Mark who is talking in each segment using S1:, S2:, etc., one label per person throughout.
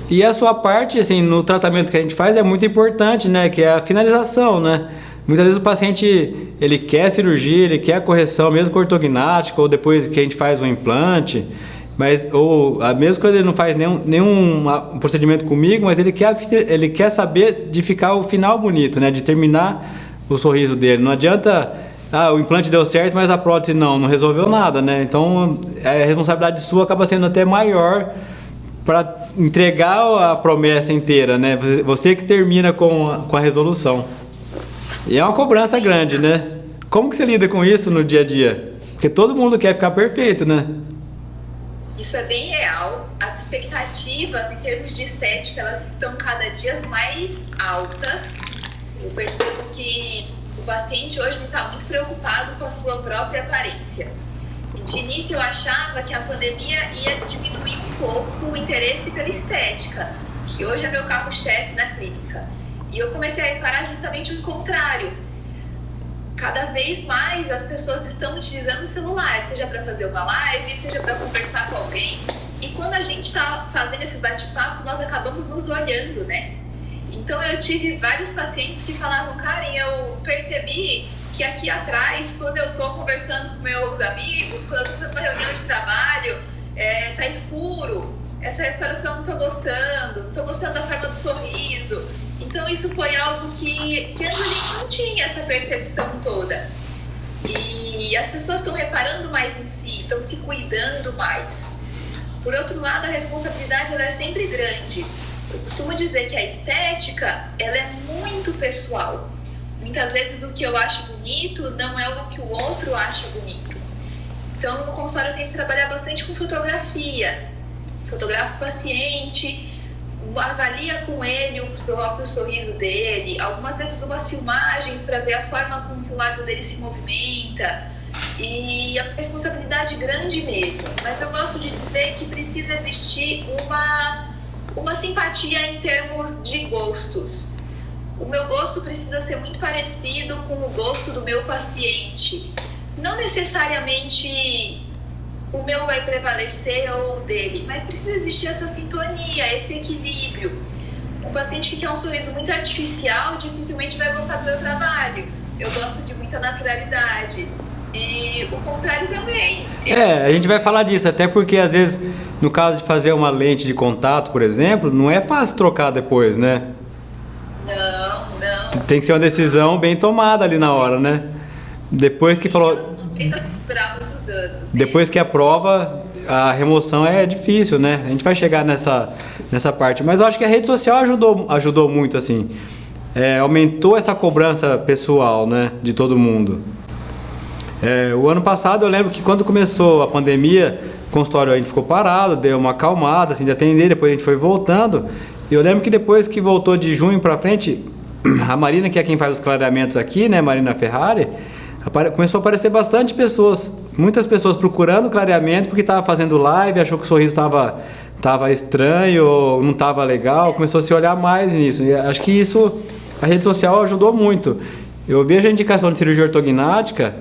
S1: E a sua parte, assim, no tratamento que a gente faz é muito importante, né? Que é a finalização, né? Muitas vezes o paciente, ele quer cirurgia, ele quer a correção, mesmo com ortognática, ou depois que a gente faz o implante, mas, ou mesmo quando ele não faz nenhum procedimento comigo, mas ele quer saber de ficar o final bonito, né? De terminar o sorriso dele. Não adianta, o implante deu certo, mas a prótese não resolveu nada, né? Então, a responsabilidade sua acaba sendo até maior para entregar a promessa inteira, né? Você que termina com a resolução. E é uma cobrança grande, né? Como que você lida com isso no dia a dia? Porque todo mundo quer ficar perfeito, né?
S2: Isso é bem real. As expectativas em termos de estética, elas estão cada dia mais altas. Eu percebo que o paciente hoje está muito preocupado com a sua própria aparência. E de início eu achava que a pandemia ia diminuir um pouco o interesse pela estética, que hoje é meu carro-chefe na clínica. E eu comecei a reparar justamente o contrário. Cada vez mais as pessoas estão utilizando o celular, seja para fazer uma live, seja para conversar com alguém. E quando a gente está fazendo esses bate-papos, nós acabamos nos olhando, né? Então eu tive vários pacientes que falavam, Karen, eu percebi que aqui atrás, quando eu estou conversando com meus amigos, quando eu estou fazendo uma reunião de trabalho, tá escuro, essa restauração não estou gostando da forma do sorriso. Então isso foi algo que antes a gente não tinha essa percepção toda. E as pessoas estão reparando mais em si, estão se cuidando mais. Por outro lado, a responsabilidade ela é sempre grande. Eu costumo dizer que a estética ela é muito pessoal. Muitas vezes o que eu acho bonito não é o que o outro acha bonito. Então no consultório eu tenho que trabalhar bastante com fotografia. Fotografo o paciente, avalia com ele o próprio sorriso dele, algumas vezes umas filmagens para ver a forma com que o lábio dele se movimenta, e a responsabilidade grande mesmo. Mas eu gosto de dizer que precisa existir uma simpatia em termos de gostos. O meu gosto precisa ser muito parecido com o gosto do meu paciente. Não necessariamente o meu vai prevalecer ou o dele, mas precisa existir essa sintonia, esse equilíbrio. Um paciente que quer um sorriso muito artificial dificilmente vai gostar do meu trabalho. Eu gosto de muita naturalidade. E o contrário também.
S1: A gente vai falar disso, até porque às vezes, no caso de fazer uma lente de contato, por exemplo, não é fácil trocar depois, né?
S2: Não.
S1: Tem que ser uma decisão bem tomada ali na hora, né? Depois que falou... Depois que aprova, a remoção é difícil, né? A gente vai chegar nessa parte. Mas eu acho que a rede social ajudou muito, assim. Aumentou essa cobrança pessoal, né? De todo mundo. O ano passado eu lembro que quando começou a pandemia, o consultório a gente ficou parado, deu uma acalmada, assim, de atender, depois a gente foi voltando. E eu lembro que depois que voltou de junho pra frente, a Marina, que é quem faz os clareamentos aqui, né? Marina Ferrari, começou a aparecer bastante pessoas, muitas pessoas procurando clareamento porque estava fazendo live, achou que o sorriso estava estranho ou não estava legal, começou a se olhar mais nisso. E acho que isso, a rede social ajudou muito. Eu vejo a indicação de cirurgia ortognática,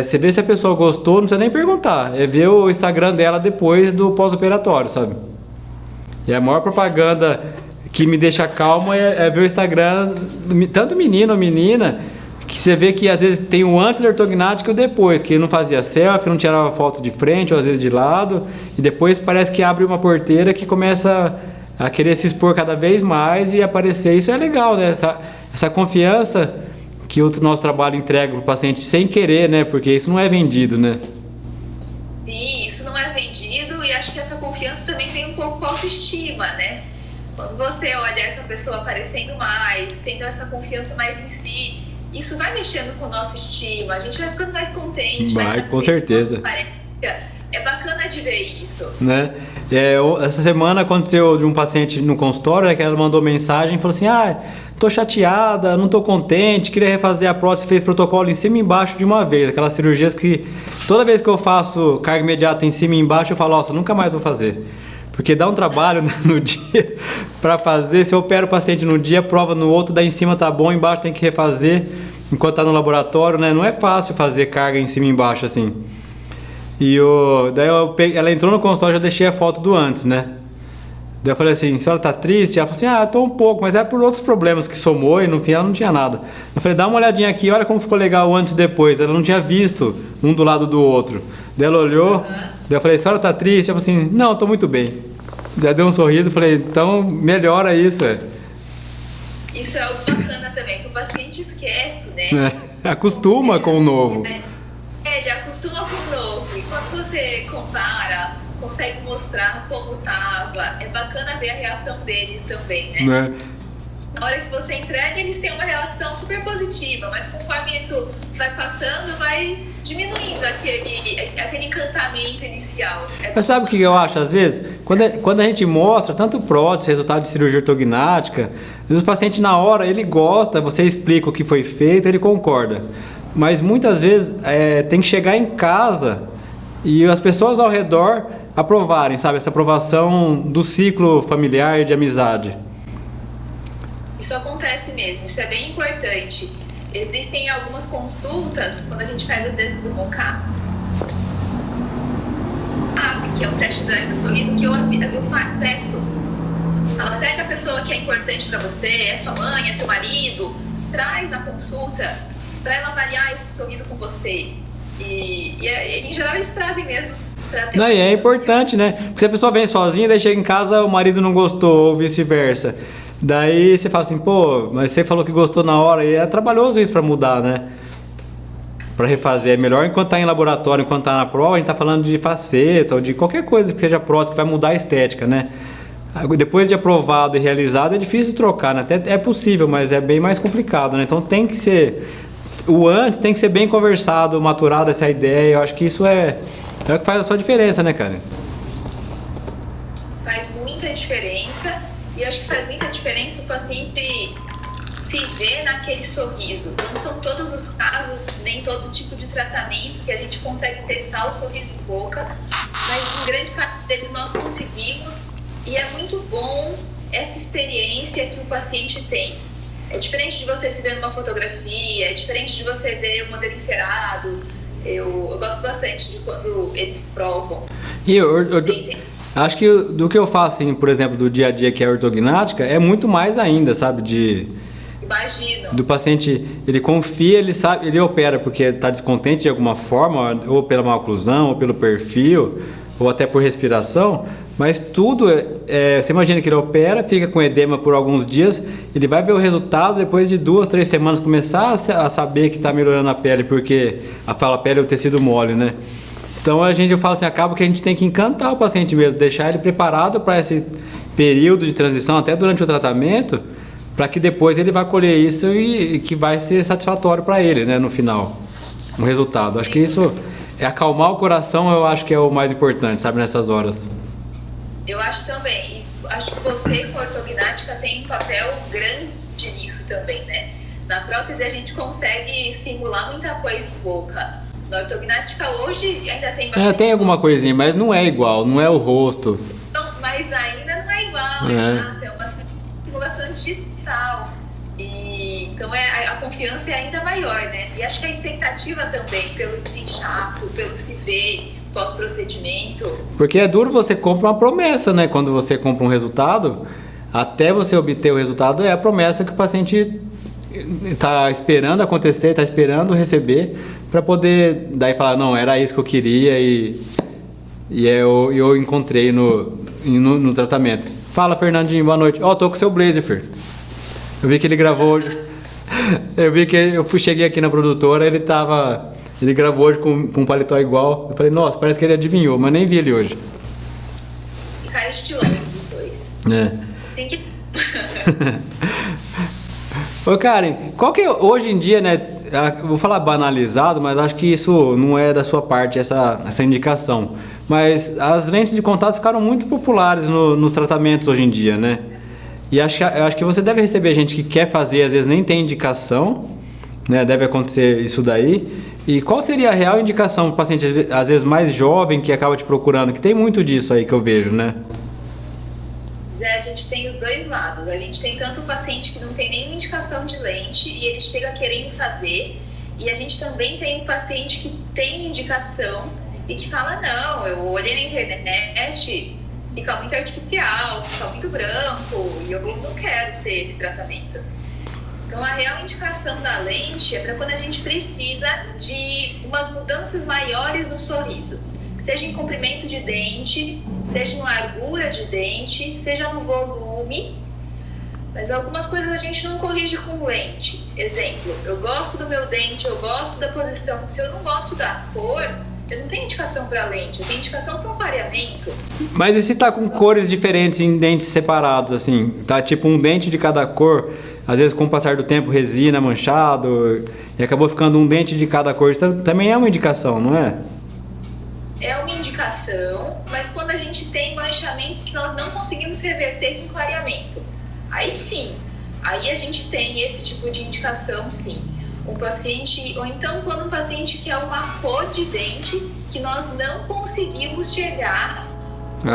S1: você vê se a pessoa gostou, não precisa nem perguntar, é ver o Instagram dela depois do pós-operatório, sabe? E a maior propaganda que me deixa calmo é ver o Instagram, tanto menino ou menina, que você vê que às vezes tem o antes da ortognática e o depois, que ele não fazia selfie, não tirava foto de frente ou às vezes de lado, e depois parece que abre uma porteira que começa a querer se expor cada vez mais e aparecer. Isso é legal, né? Essa confiança que o nosso trabalho entrega para o paciente sem querer, né? Porque isso não é vendido, né?
S2: Sim, isso não é vendido, e acho que essa confiança também tem um pouco com a autoestima, né? Quando você olha essa pessoa aparecendo mais, tendo essa confiança mais em si, isso vai mexendo com a nossa estima, a gente vai ficando mais contente,
S1: vai, com certeza.
S2: É bacana de ver isso.
S1: Né? Essa semana aconteceu de um paciente no consultório, né, que ela mandou mensagem e falou assim: tô chateada, não tô contente, queria refazer a prótese, fez protocolo em cima e embaixo de uma vez. Aquelas cirurgias que toda vez que eu faço carga imediata em cima e embaixo, eu falo, nossa, nunca mais vou fazer. Porque dá um trabalho, né, no dia para fazer. Se eu opero o paciente no dia, prova no outro, daí em cima tá bom, embaixo tem que refazer enquanto tá no laboratório, né? Não é fácil fazer carga em cima e embaixo assim. E ela entrou no consultório, já deixei a foto do antes, né? Daí eu falei assim, a senhora tá triste? Ela falou assim, ah, eu tô um pouco, mas é por outros problemas que somou e no final não tinha nada. Eu falei, dá uma olhadinha aqui, olha como ficou legal antes e depois. Ela não tinha visto um do lado do outro. Daí ela olhou, daí eu falei, a senhora tá triste? Ela falou assim, não, tô muito bem. Já deu um sorriso, falei, então melhora isso,
S2: Isso é algo bacana também, que o paciente esquece, né?
S1: Acostuma com o novo.
S2: Ele acostuma com o novo. E quando você compara, consegue mostrar como tava, é bacana ver a reação deles também, né? Na hora que você entrega, eles têm uma relação super positiva, mas conforme isso vai passando, vai diminuindo aquele encantamento inicial.
S1: Mas sabe o que eu acho às vezes? Quando a gente mostra tanto prótese, resultado de cirurgia ortognática, às vezes o paciente na hora, ele gosta, você explica o que foi feito, ele concorda. Mas muitas vezes tem que chegar em casa e as pessoas ao redor aprovarem, sabe? Essa aprovação do ciclo familiar e de amizade.
S2: Isso acontece mesmo, isso é bem importante. Existem algumas consultas, quando a gente faz às vezes o MOCA, que é um test drive do sorriso, que eu peço. Ela pega a pessoa que é importante para você, é sua mãe, é seu marido, traz na consulta para ela avaliar esse sorriso com você. E em geral eles trazem mesmo.
S1: Não, e é importante, né? Porque se a pessoa vem sozinha, daí chega em casa, o marido não gostou, ou vice-versa. Daí você fala assim, pô, mas você falou que gostou na hora, e é trabalhoso isso pra mudar, né? Pra refazer. É melhor enquanto tá em laboratório, enquanto tá na prova, a gente tá falando de faceta ou de qualquer coisa que seja próxima, que vai mudar a estética, né? Depois de aprovado e realizado, é difícil trocar, né? Até é possível, mas é bem mais complicado, né? Então tem que ser... O antes tem que ser bem conversado, maturado essa ideia. Eu acho que isso é o que faz a sua diferença, né, cara?
S2: Faz muita diferença. E acho que faz muita diferença o paciente se ver naquele sorriso. Não são todos os casos, nem todo tipo de tratamento que a gente consegue testar o sorriso em boca, mas em grande parte deles nós conseguimos, e é muito bom essa experiência que o paciente tem. É diferente de você se ver numa fotografia, é diferente de você ver o modelo encerado. Eu gosto bastante de quando eles provam.
S1: E acho que do que eu faço, assim, por exemplo, do dia a dia, que é a ortognática, é muito mais ainda, sabe?
S2: Imagino.
S1: Do paciente, ele confia, ele sabe, ele opera porque está descontente de alguma forma, ou pela maloclusão, ou pelo perfil, ou até por respiração, mas tudo, você imagina que ele opera, fica com edema por alguns dias, ele vai ver o resultado depois de 2, 3 semanas, começar a saber que está melhorando a pele, porque a pele é o tecido mole, né? Então eu falo assim, acaba que a gente tem que encantar o paciente mesmo, deixar ele preparado para esse período de transição, até durante o tratamento, para que depois ele vá colher isso e que vai ser satisfatório para ele, né, no final, o resultado. Acho que isso é acalmar o coração, eu acho que é o mais importante, sabe, nessas horas.
S2: Eu acho também, e acho que você com a ortognática tem um papel grande nisso também, né? Na prótese a gente consegue simular muita coisa em boca. Na ortognática hoje ainda tem bastante...
S1: tem alguma coisinha, mas não é igual, não é o rosto.
S2: Não, mas ainda não é igual, exato, é uma simulação digital. Então a confiança é ainda maior, né? E acho que a expectativa também, pelo desinchaço, pelo se ver pós-procedimento.
S1: Porque é duro, você compra uma promessa, né? Quando você compra um resultado, até você obter o resultado, é a promessa que o paciente está esperando acontecer, está esperando receber, para poder daí falar, não, era isso que eu queria e eu encontrei no tratamento. Fala, Fernandinho, boa noite. Tô com o seu blazer, Fer. Eu vi que ele gravou hoje. Eu cheguei aqui na produtora, ele gravou hoje com um paletó igual. Eu falei, nossa, parece que ele adivinhou, mas nem vi ele hoje.
S2: Ficar estiloso dos dois. Tem que...
S1: Ô, Karen, qual que é, hoje em dia, né, vou falar banalizado, mas acho que isso não é da sua parte, essa indicação. Mas as lentes de contato ficaram muito populares nos tratamentos hoje em dia, né? E acho que você deve receber gente que quer fazer, às vezes nem tem indicação, né? Deve acontecer isso daí. E qual seria a real indicação para o paciente, às vezes mais jovem, que acaba te procurando? Que tem muito disso aí que eu vejo, né?
S2: A gente tem os dois lados. A gente tem tanto o paciente que não tem nenhuma indicação de lente e ele chega querendo fazer. E a gente também tem o paciente que tem indicação e que fala, não, eu olhei na internet, fica muito artificial, fica muito branco, e eu não quero ter esse tratamento. Então, a real indicação da lente é para quando a gente precisa de umas mudanças maiores no sorriso. Seja em comprimento de dente, seja em largura de dente, seja no volume. Mas algumas coisas a gente não corrige com lente. Exemplo, eu gosto do meu dente, eu gosto da posição. Se eu não gosto da cor, eu não tenho indicação para lente, eu tenho indicação para um clareamento.
S1: Mas e se tá com cores diferentes em dentes separados, assim? Tá tipo um dente de cada cor, às vezes com o passar do tempo resina, manchado, e acabou ficando um dente de cada cor. Isso também é uma indicação, não é?
S2: É uma indicação, mas quando a gente tem manchamentos que nós não conseguimos reverter com clareamento, aí sim, aí a gente tem esse tipo de indicação, sim. Um paciente, ou então quando um paciente quer uma cor de dente que nós não conseguimos chegar com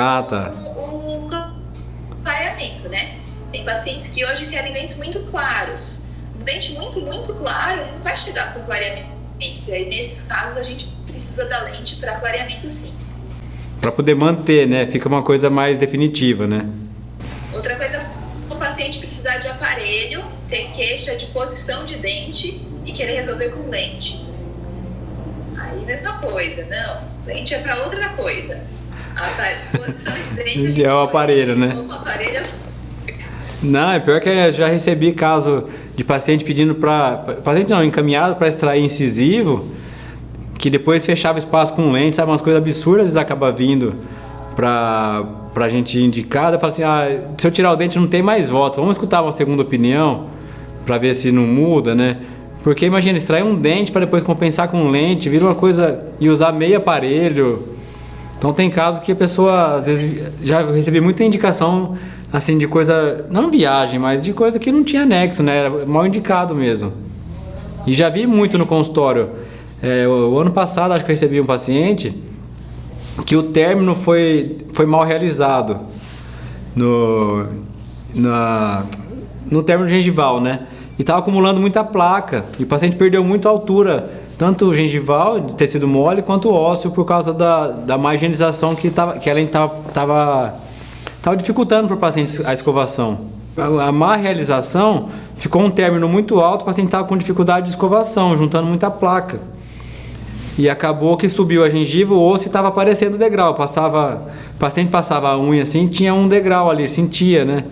S2: clareamento, né? Tem pacientes que hoje querem dentes muito claros. Um dente muito, muito claro não vai chegar com clareamento. E aí, nesses casos, a gente precisa da lente para clareamento, sim.
S1: Para poder manter, né? Fica uma coisa mais definitiva, né?
S2: Outra coisa, o paciente precisar de aparelho, ter queixa de posição de dente e querer resolver com lente. Aí, mesma coisa. Não, lente é para outra coisa. A posição de dente... a gente
S1: é o aparelho, né?
S2: O aparelho...
S1: Não, é pior que eu já recebi caso de paciente pedindo paciente não, encaminhado para extrair incisivo, que depois fechava espaço com lente, sabe? Umas coisas absurdas acaba vindo pra gente indicar. Eu falo assim, se eu tirar o dente não tem mais volta, vamos escutar uma segunda opinião para ver se não muda, né? Porque imagina, extrair um dente para depois compensar com lente, vira uma coisa, e usar meio aparelho. Então tem casos que a pessoa, às vezes, já recebi muita indicação assim de coisa, não viagem, mas de coisa que não tinha nexo, né? Era mal indicado mesmo. E já vi muito no consultório. O ano passado, acho que eu recebi um paciente que o término foi mal realizado no término gengival, né? E estava acumulando muita placa. E o paciente perdeu muito a altura, tanto o gengival, de tecido mole, quanto o ósseo, por causa da má higienização que a lente estava dificultando para o paciente a escovação. A má realização ficou um término muito alto, o paciente estava com dificuldade de escovação, juntando muita placa. E acabou que subiu a gengiva, o osso estava aparecendo o degrau. O paciente passava a unha assim, tinha um degrau ali, sentia, né?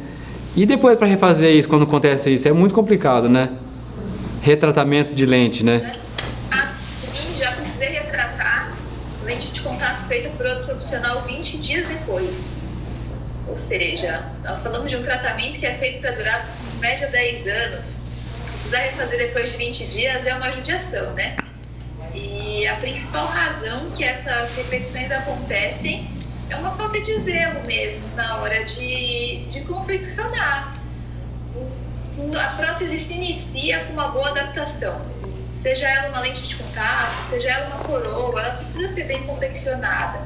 S1: E depois para refazer isso, quando acontece isso, é muito complicado, né? Retratamento de lente, né?
S2: Sim, já precisei retratar lente de contato feita por outro profissional 20 dias depois. Ou seja, nós falamos de um tratamento que é feito para durar, em média, 10 anos. Precisar refazer depois de 20 dias é uma judiação, né? E a principal razão que essas repetições acontecem é uma falta de zelo mesmo na hora de confeccionar. A prótese se inicia com uma boa adaptação. Seja ela uma lente de contato, seja ela uma coroa, ela precisa ser bem confeccionada.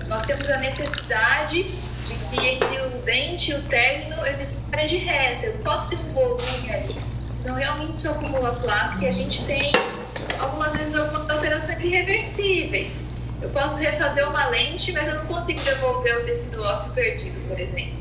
S2: Nós temos a necessidade de que entre o dente e o término existe uma parede reta. Eu posso ter um volume ali, senão realmente isso acumula placa e a gente tem algumas vezes algumas alterações irreversíveis. Eu posso refazer uma lente, mas eu não consigo devolver o tecido ósseo perdido, por exemplo.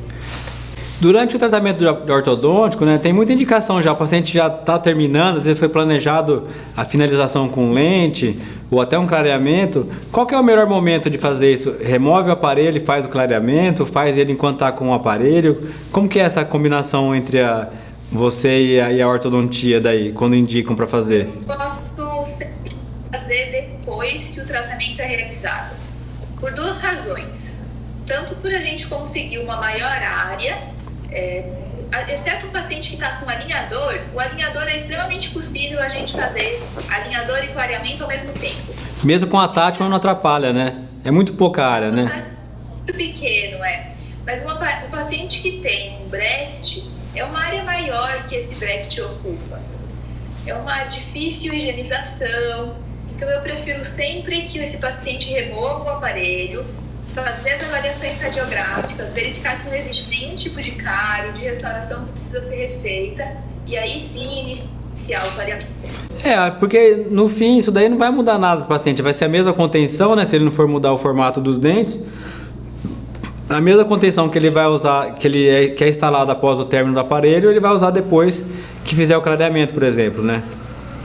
S1: Durante o tratamento ortodôntico, né, tem muita indicação já, o paciente já está terminando, às vezes foi planejado a finalização com lente ou até um clareamento. Qual que é o melhor momento de fazer isso? Remove o aparelho e faz o clareamento, faz ele enquanto está com o aparelho? Como que é essa combinação entre você e a ortodontia daí, quando indicam para fazer?
S2: Eu gosto sempre de fazer depois que o tratamento é realizado, por duas razões. Tanto por a gente conseguir uma maior área, exceto o paciente que está com alinhador, o alinhador é extremamente possível a gente fazer alinhador e clareamento ao mesmo tempo.
S1: Mesmo com a tática não atrapalha, né? É muito pouca área, né?
S2: Muito pequeno, Mas o paciente que tem um bracket é uma área maior que esse bracket ocupa. É uma difícil higienização, então eu prefiro sempre que esse paciente remova o aparelho, fazer as avaliações radiográficas, verificar que não existe nenhum tipo de cárie, de restauração que precisa ser refeita, e aí sim iniciar o clareamento.
S1: Porque no fim isso daí não vai mudar nada para o paciente, vai ser a mesma contenção, né? Se ele não for mudar o formato dos dentes. A mesma contenção que ele vai usar, que é instalada após o término do aparelho, ele vai usar depois que fizer o clareamento, por exemplo, né?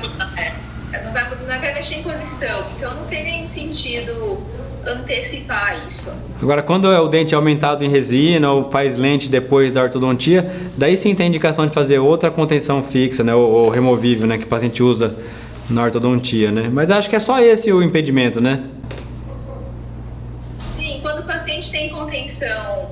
S2: Não vai mexer em posição, então não tem nenhum sentido antecipar isso.
S1: Agora, quando o dente é aumentado em resina ou faz lente depois da ortodontia, daí sim tem indicação de fazer outra contenção fixa, né? Ou removível, né? Que o paciente usa na ortodontia, né? Mas acho que é só esse o impedimento, né?
S2: Sim, quando o paciente tem contenção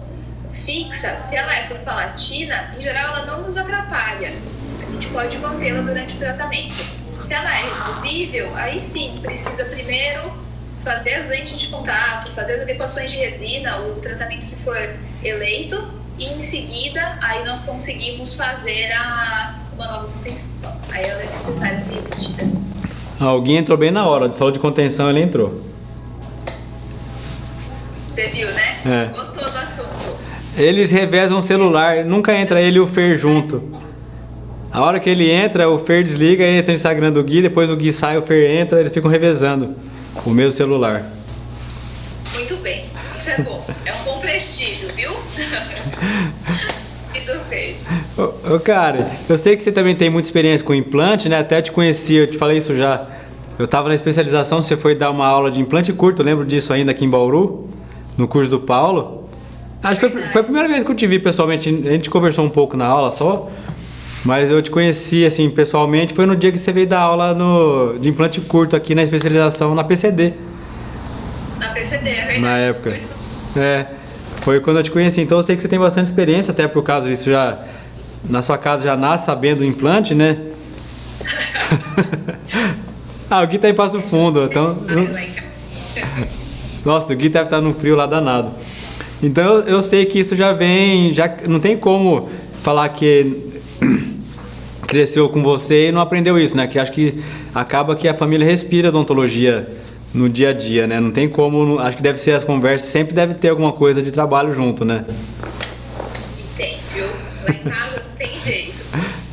S2: fixa, se ela é por palatina, em geral ela não nos atrapalha. A gente pode mantê-la durante o tratamento. Se ela é removível, aí sim, precisa primeiro fazer as lentes de contato, fazer as adequações de resina, o tratamento que for eleito, e em seguida, aí nós conseguimos fazer uma nova contenção. Aí ela é necessária ser repetida.
S1: Alguém entrou bem na hora, falou de contenção, ele entrou.
S2: Você viu, né?
S1: É.
S2: Gostou do assunto?
S1: Eles revezam o celular, nunca entra ele e o Fer junto. A hora que ele entra, o Fer desliga, entra no Instagram do Gui, depois o Gui sai, o Fer entra, eles ficam revezando o mesmo celular.
S2: Muito bem, isso é bom. É um bom prestígio, viu? Muito bem.
S1: Ô, cara, eu sei que você também tem muita experiência com implante, né? Até te conheci, eu te falei isso já. Eu tava na especialização, você foi dar uma aula de implante curto, eu lembro disso ainda aqui em Bauru, no curso do Paulo. Acho que foi a primeira vez que eu te vi pessoalmente, a gente conversou um pouco na aula só, mas eu te conheci assim pessoalmente, foi no dia que você veio dar aula de implante curto aqui na especialização na PCD.
S2: Na PCD, é verdade.
S1: Na época. É, foi quando eu te conheci, então eu sei que você tem bastante experiência, até por causa disso já, na sua casa já nasce sabendo o implante, né? O Gui tá em Passo Fundo, então... Nossa, o Gui deve estar num frio lá danado. Então eu sei que isso já vem, já não tem como falar que cresceu com você e não aprendeu isso, né? Que acho que acaba que a família respira odontologia no dia a dia, né? Não tem como, acho que deve ser as conversas, sempre deve ter alguma coisa de trabalho junto, né?
S2: E tem, viu? Lá em casa não tem jeito.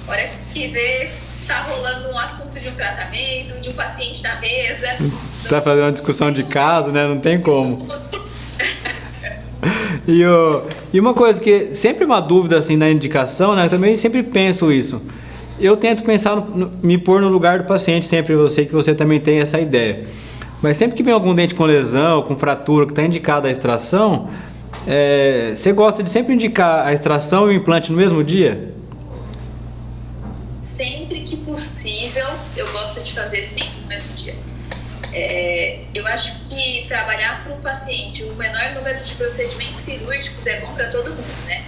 S2: Hora que vê, tá rolando um assunto de um tratamento, de um paciente na mesa.
S1: Tá fazendo uma discussão de caso, né? Não tem como. E uma coisa que sempre uma dúvida assim na indicação, né? Eu também sempre penso isso. Eu tento pensar, me pôr no lugar do paciente sempre, eu sei que você também tem essa ideia. Mas sempre que vem algum dente com lesão, com fratura, que está indicada a extração, você gosta de sempre indicar a extração e o implante no mesmo dia?
S2: Sempre que possível, eu gosto de fazer sempre no mesmo dia. Eu acho que trabalhar para um paciente o menor número de procedimentos cirúrgicos é bom para todo mundo, né?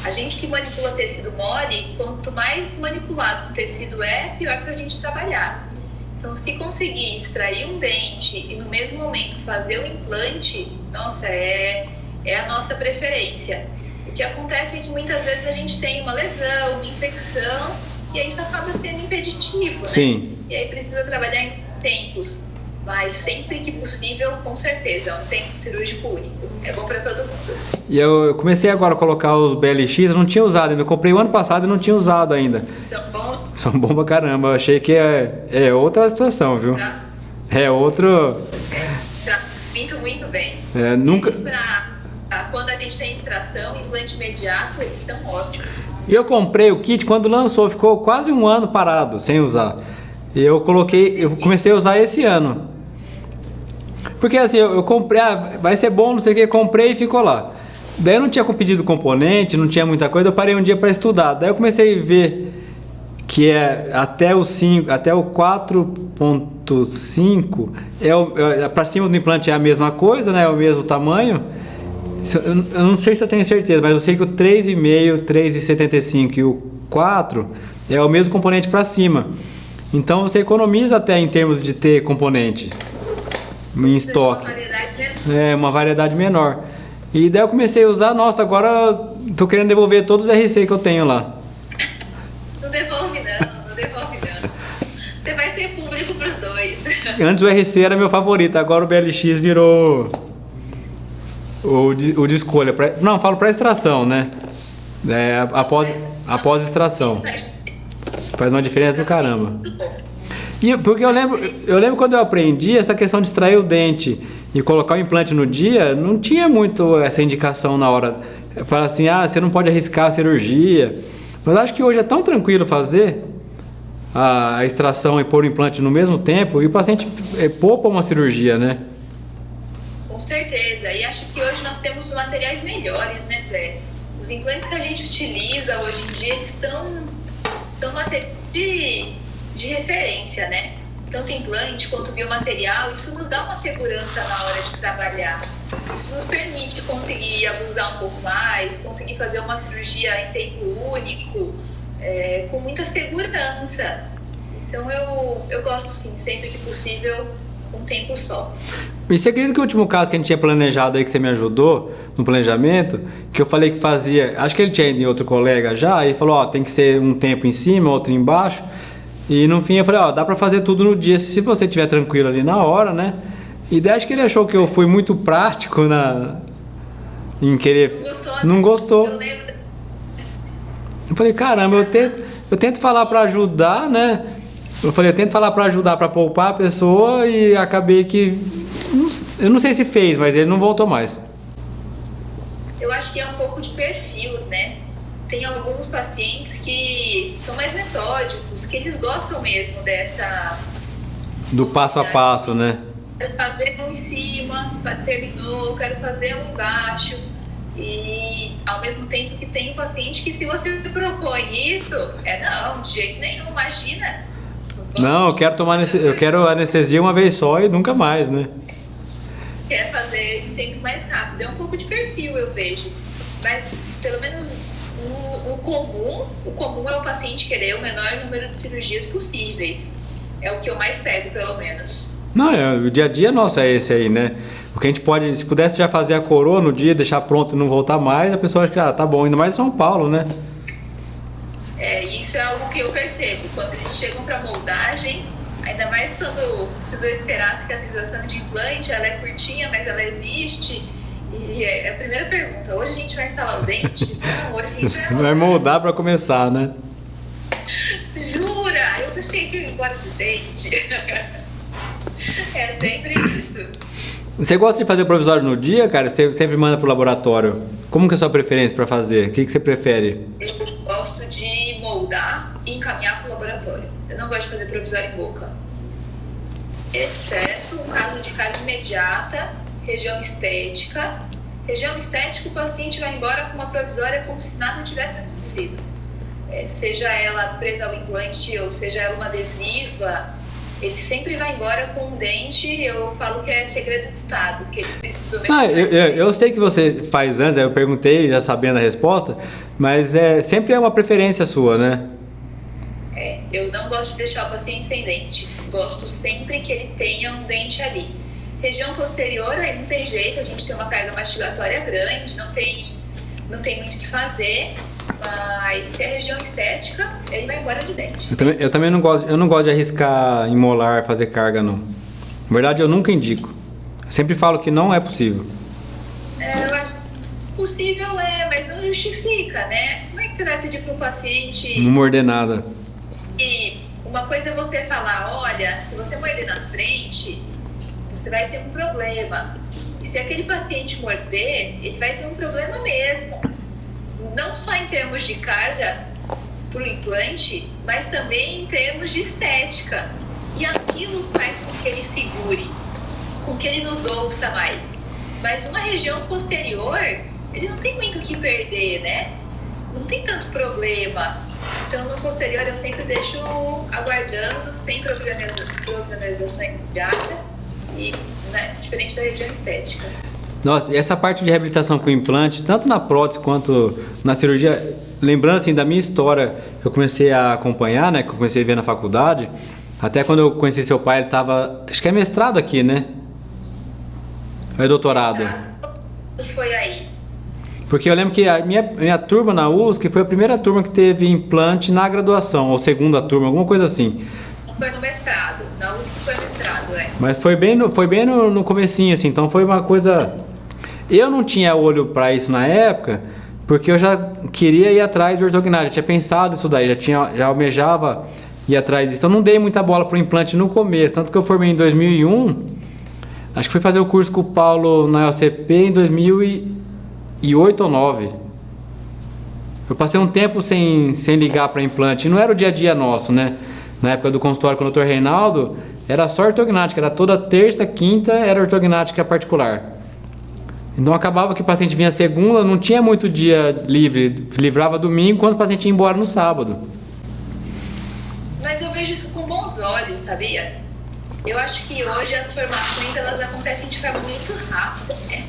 S2: A gente que manipula tecido mole, quanto mais manipulado o tecido pior para a gente trabalhar. Então, se conseguir extrair um dente e no mesmo momento fazer o implante, nossa, é a nossa preferência. O que acontece é que muitas vezes a gente tem uma lesão, uma infecção, e aí isso acaba sendo impeditivo, né?
S1: Sim.
S2: E aí precisa trabalhar em tempos, mas sempre que possível, com certeza, é um tempo cirúrgico único. É bom para todo mundo.
S1: E eu comecei agora a colocar os BLX, eu não tinha usado ainda, eu comprei o ano passado e não tinha usado ainda.
S2: Então, bom.
S1: São bons pra caramba, eu achei que é outra situação, viu? É outro...
S2: Pinto muito bem.
S1: Nunca...
S2: Quando a gente tem extração, implante imediato, eles são ótimos.
S1: E eu comprei o kit quando lançou, ficou quase um ano parado, sem usar. E eu comecei a usar esse ano. Porque assim, eu comprei, vai ser bom, não sei o que, comprei e ficou lá. Daí eu não tinha pedido componente, não tinha muita coisa, eu parei um dia para estudar. Daí eu comecei a ver que até o 4.5, para cima do implante é a mesma coisa, né? É o mesmo tamanho. Eu não sei se eu tenho certeza, mas eu sei que o 3,5, 3,75 e o 4 é o mesmo componente para cima. Então você economiza até em termos de ter componente em estoque. Uma variedade menor. E daí eu comecei a usar, nossa, agora tô querendo devolver todos os RC que eu tenho lá.
S2: Não devolve não. Você vai ter público pros dois.
S1: Antes o RC era meu favorito, agora o BLX virou o de escolha. Não, falo para extração, né? Após extração. Faz uma diferença do caramba. E porque eu lembro quando eu aprendi essa questão de extrair o dente e colocar o implante no dia, não tinha muito essa indicação na hora. Fala assim, você não pode arriscar a cirurgia. Mas acho que hoje é tão tranquilo fazer a extração e pôr o implante no mesmo tempo e o paciente poupa uma cirurgia, né?
S2: Com certeza. E acho que hoje nós temos materiais melhores, né, Zé? Os implantes que a gente utiliza hoje em dia, eles são materiais de referência, né? Tanto implante quanto biomaterial, isso nos dá uma segurança na hora de trabalhar. Isso nos permite conseguir abusar um pouco mais, conseguir fazer uma cirurgia em tempo único, com muita segurança. Então eu gosto sim, sempre que possível, um tempo só.
S1: E você acredita que o último caso que a gente tinha planejado aí, que você me ajudou no planejamento, que eu falei que fazia, acho que ele tinha ido em outro colega já, e falou, tem que ser um tempo em cima, outro embaixo, e no fim eu falei, dá pra fazer tudo no dia, se você estiver tranquilo ali na hora, né? E daí acho que ele achou que eu fui muito prático em querer... Não gostou.
S2: Eu lembro.
S1: Eu falei, caramba, eu tento falar pra ajudar, né? Eu falei, eu tento falar pra ajudar, pra poupar a pessoa, e acabei que... Eu não sei se fez, mas ele não voltou mais.
S2: Eu acho que é um pouco de perfil, né? Tem alguns pacientes que são mais metódicos, que eles gostam mesmo dessa...
S1: Do passo a passo, né?
S2: Quero fazer um em cima, terminou, quero fazer um embaixo. E ao mesmo tempo que tem um paciente que, se você propõe isso, não, de jeito nenhum, imagina.
S1: Não, eu quero anestesia uma vez só e nunca mais, né?
S2: Quer fazer em tempo mais rápido. É um pouco de perfil, eu vejo. Mas, pelo menos, o comum é o paciente querer o menor número de cirurgias possíveis. É o que eu mais pego, pelo menos.
S1: Não, o dia a dia nosso é esse aí, né? Porque a gente pode, se pudesse já fazer a coroa no dia, deixar pronto e não voltar mais, a pessoa acha que, tá bom, ainda mais em São Paulo, né?
S2: Isso é algo que eu percebo. Quando eles chegam para moldagem, ainda mais quando precisam esperar a cicatrização de implante, ela é curtinha, mas ela existe. E a primeira pergunta, hoje a gente vai instalar o dente? Não, hoje a gente vai moldar.
S1: Vai moldar para começar, né?
S2: Jura? Eu achei que eu ia embora de dente. É sempre isso.
S1: Você gosta de fazer provisório no dia, cara? Você sempre manda pro laboratório. Como que é a sua preferência para fazer? O que você prefere?
S2: Eu gosto de moldar e encaminhar pro laboratório. Eu não gosto de fazer provisório em boca. Exceto um caso de carga imediata, região estética. Região estética, o paciente vai embora com uma provisória como se nada tivesse acontecido. Seja ela presa ao implante ou seja ela uma adesiva, ele sempre vai embora com um dente. Eu falo que é segredo de Estado, que ele precisou mesmo.
S1: Eu sei que você faz antes, eu perguntei já sabendo a resposta, mas sempre é uma preferência sua, né?
S2: Eu não gosto de deixar o paciente sem dente. Gosto sempre que ele tenha um dente ali. Região posterior, aí não tem jeito, a gente tem uma carga mastigatória grande, não tem muito o que fazer. Mas se é região estética, ele vai embora de dente.
S1: Eu também não gosto de arriscar em molar, fazer carga, não. Na verdade, eu nunca indico. Eu sempre falo que não é possível.
S2: Eu acho possível, mas não justifica, né? Como é que você vai pedir para um paciente...
S1: Não morder nada.
S2: E uma coisa é você falar, olha, se você morder na frente, você vai ter um problema. E se aquele paciente morder, ele vai ter um problema mesmo. Não só em termos de carga para o implante, mas também em termos de estética. E aquilo faz com que ele segure, com que ele nos ouça mais. Mas numa região posterior, ele não tem muito o que perder, né? Não tem tanto problema. Então, no posterior, eu sempre deixo aguardando, sem provisionalização imediata, e, né, diferente da região estética.
S1: Nossa, e essa parte de reabilitação com implante, tanto na prótese quanto na cirurgia, lembrando assim da minha história, eu comecei a acompanhar, né, que eu comecei a ver na faculdade, até quando eu conheci seu pai, ele estava, acho que é mestrado aqui, né? Ou é doutorado?
S2: Foi aí.
S1: Porque eu lembro que a minha turma na USP foi a primeira turma que teve implante na graduação, ou segunda turma, alguma coisa assim.
S2: Foi no mestrado, na USP foi mestrado,
S1: Mas foi bem no comecinho, assim, então foi uma coisa... Eu não tinha olho para isso na época, porque eu já queria ir atrás de ortognática, tinha pensado isso daí, já almejava ir atrás disso. Então não dei muita bola pro implante no começo, tanto que eu formei em 2001, Acho que fui fazer o curso com o Paulo na LCP em 2008 ou 2009. Eu passei um tempo sem ligar para implante. Não era o dia a dia nosso, né? Na época do consultório com o Dr. Reinaldo, era só ortognática. Era toda terça, quinta, era ortognática particular. Então acabava que o paciente vinha segunda, não tinha muito dia livre. Livrava domingo, quando o paciente ia embora no sábado.
S2: Mas eu vejo isso com bons olhos, sabia? Eu acho que hoje as formações elas acontecem de forma muito rápida, né?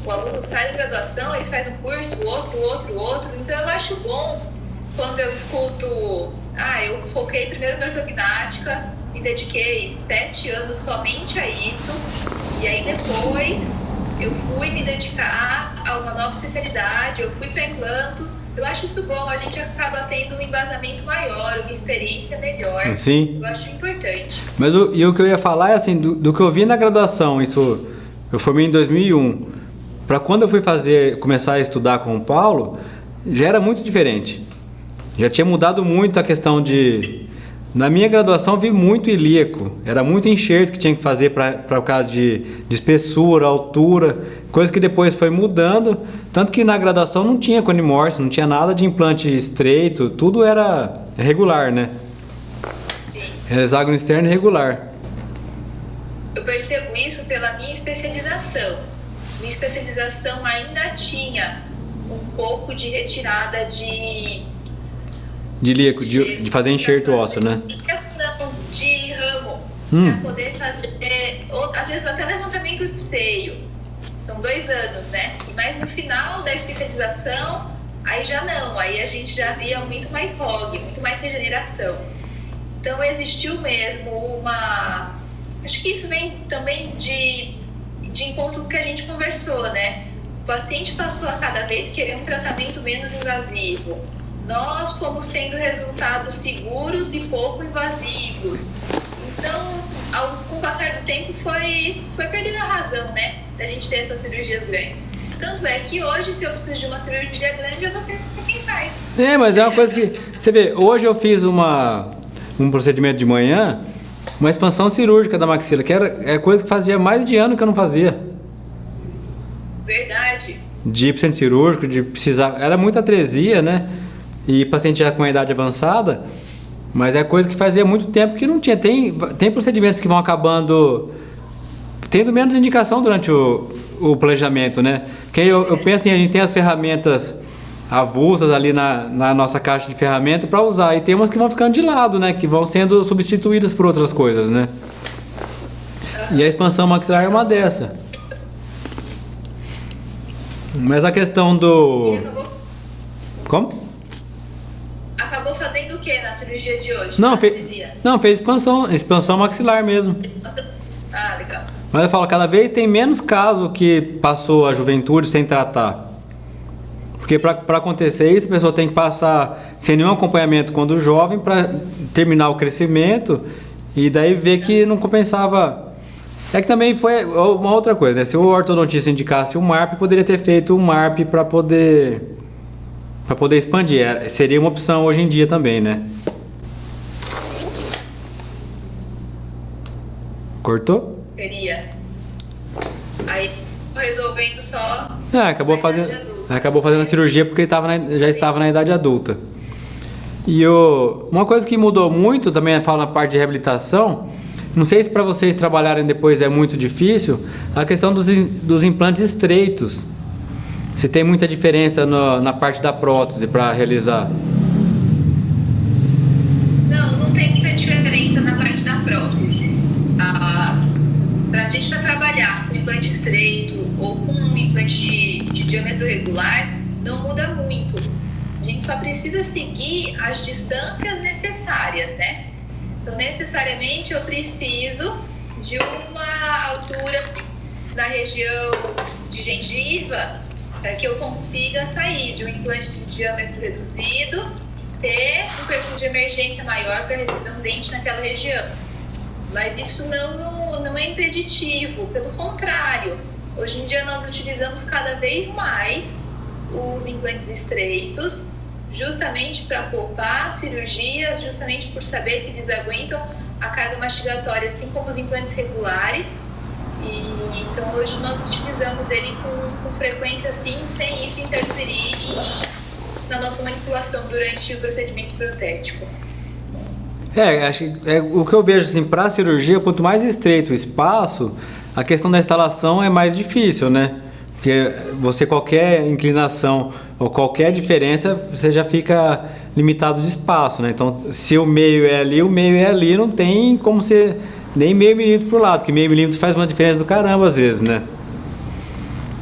S2: O aluno sai da graduação, ele faz um curso, outro. Então eu acho bom quando eu escuto, eu foquei primeiro na ortognática, me dediquei 7 anos somente a isso, e aí depois eu fui me dedicar a uma nova especialidade, eu fui para implanto. Eu acho isso bom, a gente acaba tendo um embasamento maior, uma experiência melhor.
S1: Sim.
S2: Eu acho importante.
S1: Mas o que eu ia falar é assim, do que eu vi na graduação, isso eu formei em 2001, para quando eu fui começar a estudar com o Paulo, já era muito diferente. Já tinha mudado muito a questão de... Na minha graduação vi muito ilíaco, era muito enxerto que tinha que fazer para o caso de espessura, altura, coisa que depois foi mudando, tanto que na graduação não tinha cone morse, não tinha nada de implante estreito, tudo era regular, né?
S2: Sim.
S1: Era hexágono externo e regular.
S2: Eu percebo isso pela minha especialização. Minha especialização ainda tinha um pouco de retirada de
S1: ilíaco, de fazer enxerto ósseo, né?
S2: Não, de ramo, para poder fazer, às vezes até levantamento de seio. São 2 anos, né? Mas no final da especialização, aí já não, aí a gente já via muito mais ROG, muito mais regeneração. Então existiu mesmo uma... Acho que isso vem também de encontro com o que a gente conversou, né? O paciente passou a cada vez querer um tratamento menos invasivo. Nós fomos tendo resultados seguros e pouco invasivos. Então, com o passar do tempo, foi perdendo a razão, né? Da gente ter essas cirurgias grandes. Tanto é que hoje, se eu preciso de uma cirurgia grande, eu vou ser quem faz.
S1: Mas é uma coisa que... Você vê, hoje eu fiz um procedimento de manhã, uma expansão cirúrgica da maxila, que é coisa que fazia mais de ano que eu não fazia.
S2: Verdade.
S1: De epicentro cirúrgico, de precisar... Era muita atresia, né? E paciente já com a idade avançada, mas é coisa que fazia muito tempo que não tinha. Tem procedimentos que vão acabando tendo menos indicação durante o planejamento, né? Porque eu penso assim, a gente tem as ferramentas avulsas ali na nossa caixa de ferramentas para usar, e tem umas que vão ficando de lado, né? Que vão sendo substituídas por outras coisas, né? E a expansão maxilar é uma dessa. Mas a questão do... Como?
S2: Acabou fazendo o que na cirurgia de hoje?
S1: Fez expansão maxilar mesmo.
S2: Ah, legal.
S1: Mas eu falo, cada vez tem menos caso que passou a juventude sem tratar. Porque para acontecer isso, a pessoa tem que passar sem nenhum acompanhamento quando jovem para terminar o crescimento e daí ver que não compensava. É que também foi uma outra coisa, né? Se o ortodontista indicasse o MARP, poderia ter feito o MARP para poder expandir. Seria uma opção hoje em dia também, né? Cortou?
S2: Seria. Aí, resolvendo só...
S1: Acabou fazendo a cirurgia porque já estava na idade adulta. E uma coisa que mudou muito, também falo na parte de reabilitação, não sei se para vocês trabalharem depois é muito difícil, a questão dos implantes estreitos. Se tem muita diferença na parte da prótese para realizar?
S2: Não tem muita diferença na parte da prótese. Para a gente trabalhar com implante estreito ou com um implante de diâmetro regular, não muda muito. A gente só precisa seguir as distâncias necessárias, né? Então, necessariamente, eu preciso de uma altura na região de gengiva para que eu consiga sair de um implante de diâmetro reduzido, ter um perfil de emergência maior para receber um dente naquela região. Mas isso não é impeditivo, pelo contrário. Hoje em dia nós utilizamos cada vez mais os implantes estreitos, justamente para poupar cirurgias, justamente por saber que eles aguentam a carga mastigatória, assim como os implantes regulares. E então hoje nós utilizamos ele com frequência assim, sem isso interferir na nossa manipulação durante o procedimento protético.
S1: Acho que o que eu vejo assim, para a cirurgia, quanto mais estreito o espaço, a questão da instalação é mais difícil, né? Porque você, qualquer inclinação ou qualquer diferença, você já fica limitado de espaço, né? Então, se o meio é ali, o meio é ali, não tem como ser nem meio milímetro por lado, que meio milímetro faz uma diferença do caramba às vezes, né?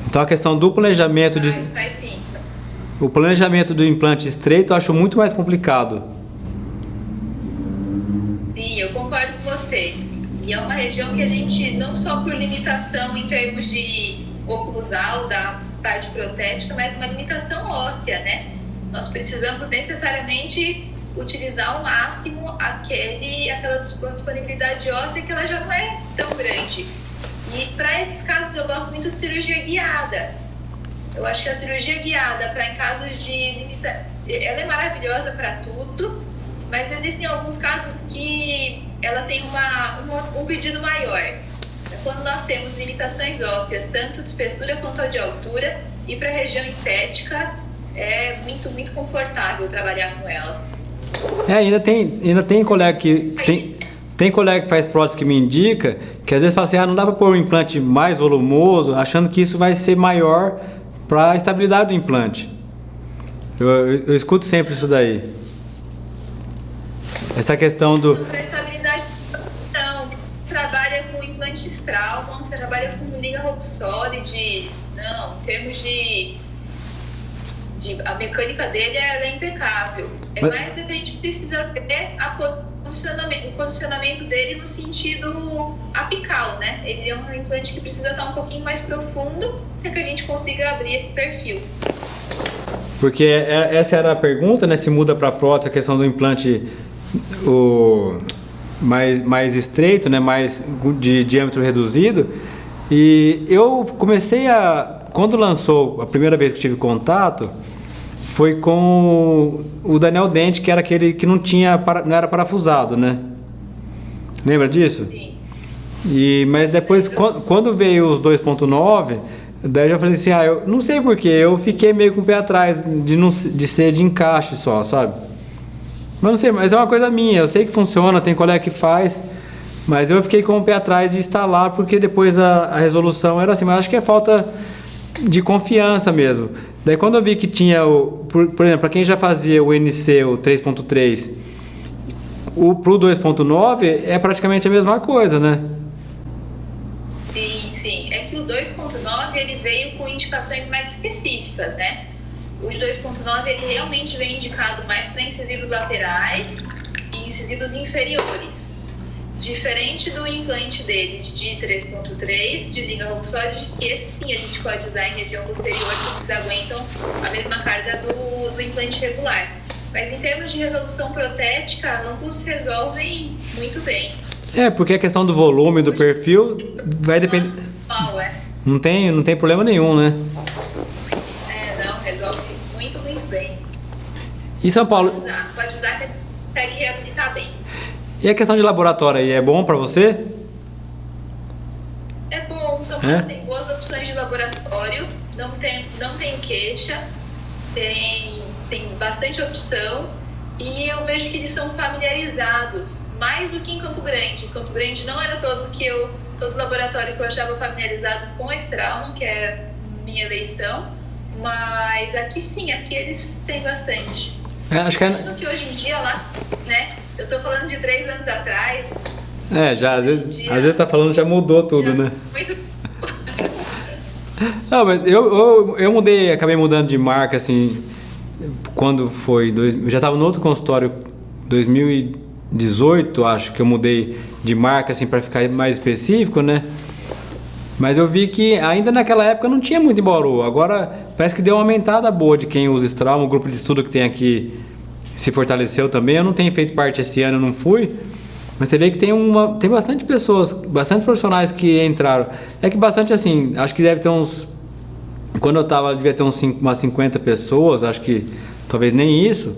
S1: Então, a questão do planejamento
S2: Faz sim.
S1: O planejamento do implante estreito eu acho muito mais complicado.
S2: Sim, eu concordo com você. E é uma região que a gente, não só por limitação em termos de oclusal da parte protética, mas uma limitação óssea, né? Nós precisamos necessariamente utilizar ao máximo aquela disponibilidade óssea que ela já não é tão grande. E para esses casos eu gosto muito de cirurgia guiada. Eu acho que a cirurgia guiada, para em casos de limitação, ela é maravilhosa para tudo, mas existem alguns casos que ela tem um pedido maior. Quando nós temos limitações ósseas, tanto de espessura quanto de altura, e para a região estética, é muito, muito confortável trabalhar com ela.
S1: Ainda tem colega que... Tem colega que faz prótese que me indica, que às vezes fala assim, não dá para pôr um implante mais volumoso, achando que isso vai ser maior para a estabilidade do implante. Eu escuto sempre isso daí. Essa questão do...
S2: Para estabilidade, não. Trabalha com implante Straumann, você trabalha com liga Roxolid. Não, em termos de a mecânica dele ela é impecável. Mais a gente precisa ver o posicionamento dele no sentido apical, né? Ele é um implante que precisa estar um pouquinho mais profundo para que a gente consiga abrir esse perfil.
S1: Porque essa era a pergunta, né? Se muda para prótese a questão do implante mais estreito, né? Mais de diâmetro reduzido. E eu comecei quando lançou, a primeira vez que tive contato, foi com o Daniel Dente, que era aquele que não era parafusado, né? Lembra disso?
S2: Sim.
S1: Mas depois, quando veio os 2.9, daí eu já falei assim, eu não sei porquê, eu fiquei meio com o pé atrás de ser de encaixe só, sabe? Mas não sei, mas é uma coisa minha, eu sei que funciona, tem colega que faz, mas eu fiquei com o pé atrás de instalar, porque depois a resolução era assim, mas acho que é falta de confiança mesmo. Daí quando eu vi que tinha, por exemplo, para quem já fazia o NC, o 3.3, pro 2.9 é praticamente a mesma coisa, né?
S2: Sim. É que o 2.9 ele veio com indicações mais específicas, né? O de 2.9 ele realmente vem indicado mais para incisivos laterais e incisivos inferiores. Diferente do implante deles de 3.3, de liga Roxolid, que esse sim a gente pode usar em região posterior, porque eles aguentam a mesma carga do implante regular. Mas em termos de resolução protética, ambos resolvem muito bem.
S1: Porque a questão do volume, do perfil, vai depender... Não tem problema nenhum, né?
S2: Não, resolve muito, muito bem.
S1: E São Paulo...
S2: Pode usar que consegue reabilitar bem.
S1: E a questão de laboratório aí, é bom para você?
S2: É bom, São Paulo tem boas opções de laboratório, não tem queixa, tem bastante opção e eu vejo que eles são familiarizados, mais do que em Campo Grande. Em Campo Grande não era todo laboratório que eu achava familiarizado com a Straumann, que é minha eleição, mas aqui sim, aqui eles têm bastante.
S1: Acho que
S2: que hoje em dia lá, né? Eu tô falando de 3 anos atrás.
S1: Já, às vezes tá falando, já mudou tudo, né?
S2: Muito...
S1: Não, mas eu acabei mudando de marca, assim, quando foi... Eu já tava no outro consultório, 2018, acho que eu mudei de marca, assim, pra ficar mais específico, né? Mas eu vi que ainda naquela época não tinha muito em Bauru. Agora parece que deu uma aumentada boa de quem usa Straumann. O grupo de estudo que tem aqui se fortaleceu também. Eu não tenho feito parte esse ano, eu não fui. Mas você vê que tem bastante pessoas, bastante profissionais que entraram. É que bastante assim, acho que deve ter uns... Quando eu tava, devia ter umas 50 pessoas, acho que talvez nem isso.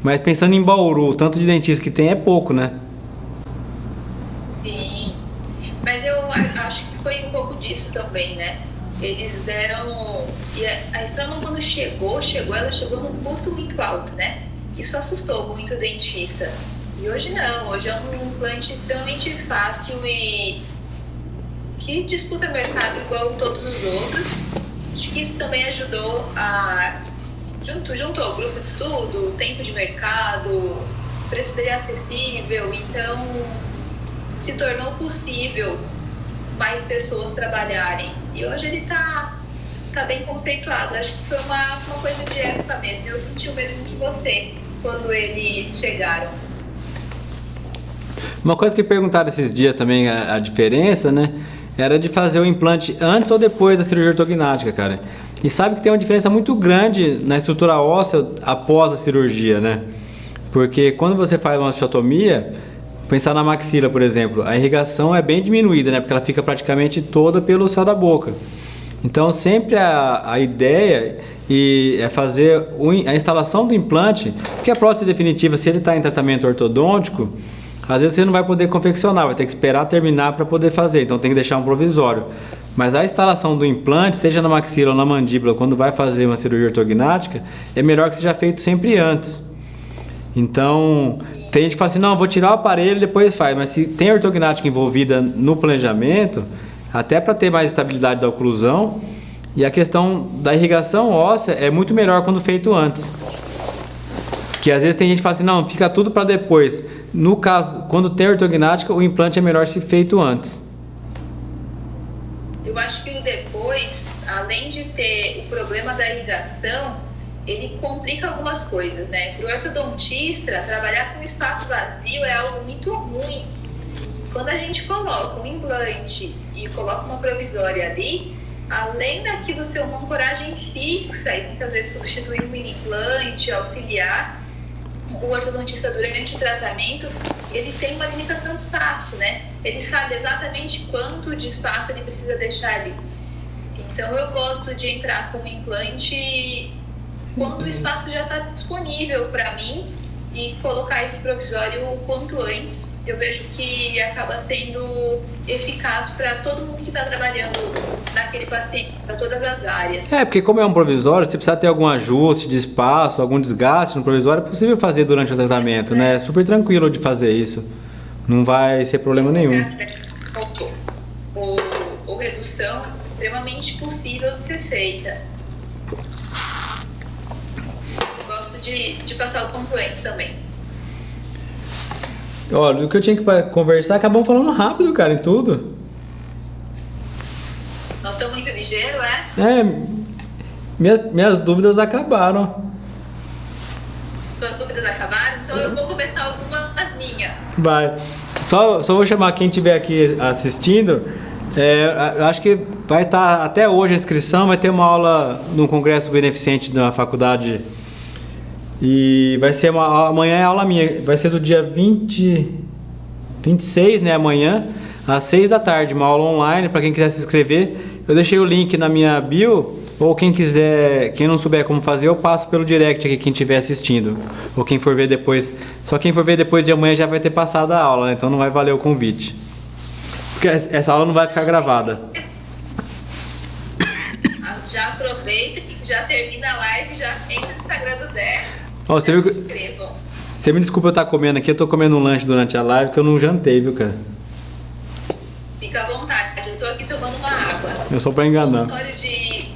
S1: Mas pensando em Bauru, o tanto de dentistas que tem é pouco, né?
S2: eles deram. E a Straumann, quando ela chegou num custo muito alto, né? Isso assustou muito o dentista. E hoje não, hoje é um implante extremamente fácil e que disputa mercado igual todos os outros. Acho que isso também ajudou a. Juntou o grupo de estudo, tempo de mercado, preço dele é acessível, então se tornou possível mais pessoas trabalharem. E hoje ele tá bem conceituado. Acho que foi uma coisa de época mesmo. Eu senti o mesmo que você quando eles chegaram.
S1: Uma coisa que perguntaram esses dias também, a diferença, né? Era de fazer o implante antes ou depois da cirurgia ortognática, cara. E sabe que tem uma diferença muito grande na estrutura óssea após a cirurgia, né? Porque quando você faz uma osteotomia, pensar na maxila, por exemplo, a irrigação é bem diminuída, né? Porque ela fica praticamente toda pelo céu da boca. Então sempre a ideia é fazer a instalação do implante, porque a prótese definitiva, se ele está em tratamento ortodôntico, às vezes você não vai poder confeccionar, vai ter que esperar terminar para poder fazer, então tem que deixar um provisório. Mas a instalação do implante, seja na maxila ou na mandíbula, quando vai fazer uma cirurgia ortognática, é melhor que seja feito sempre antes. Então, tem gente que fala assim, não, vou tirar o aparelho e depois faz, mas se tem ortognática envolvida no planejamento, até para ter mais estabilidade da oclusão, e a questão da irrigação óssea é muito melhor quando feito antes. Que às vezes tem gente que fala assim, não, fica tudo para depois. No caso, quando tem ortognática, o implante é melhor se feito antes.
S2: Eu acho que o depois, além de ter o problema da irrigação, ele complica algumas coisas, né? Para o ortodontista, trabalhar com espaço vazio é algo muito ruim. Quando a gente coloca um implante e coloca uma provisória ali, além daquilo ser uma ancoragem fixa e muitas vezes substituir um mini implante, auxiliar, o ortodontista durante o tratamento, ele tem uma limitação de espaço, né? Ele sabe exatamente quanto de espaço ele precisa deixar ali. Então eu gosto de entrar com o implante quando o espaço já está disponível para mim e colocar esse provisório o quanto antes. Eu vejo que acaba sendo eficaz para todo mundo que está trabalhando naquele paciente, para todas as áreas.
S1: Porque como é um provisório, se precisar ter algum ajuste de espaço, algum desgaste no provisório, é possível fazer durante o tratamento, né? É super tranquilo de fazer isso. Não vai ser problema nenhum.
S2: Ou redução é extremamente possível de ser feita. Eu gosto de passar o ponto antes também.
S1: Olha, o que eu tinha que conversar, acabamos falando rápido, cara, em tudo.
S2: Nós estamos muito ligeiros, é?
S1: Minhas dúvidas acabaram.
S2: Suas dúvidas acabaram? Então eu vou começar algumas minhas.
S1: Vai. Só vou chamar quem estiver aqui assistindo. Eu acho que vai estar até hoje a inscrição, vai ter uma aula no congresso beneficente da faculdade. E vai ser amanhã é aula minha, vai ser do dia 26, né, amanhã, às 6 da tarde, uma aula online, para quem quiser se inscrever. Eu deixei o link na minha bio, ou quem quiser, quem não souber como fazer, eu passo pelo direct aqui, quem estiver assistindo, ou quem for ver depois. Só quem for ver depois de amanhã já vai ter passado a aula, né, então não vai valer o convite. Porque essa aula não vai ficar gravada.
S2: Já aproveita, já termina a live, já entra no Instagram do Zé.
S1: Você viu que... Você me desculpa eu estar comendo aqui, eu tô comendo um lanche durante a live que eu não jantei, viu, cara?
S2: Fica à vontade, eu tô aqui tomando uma água.
S1: Eu só pra enganar.
S2: Consultório de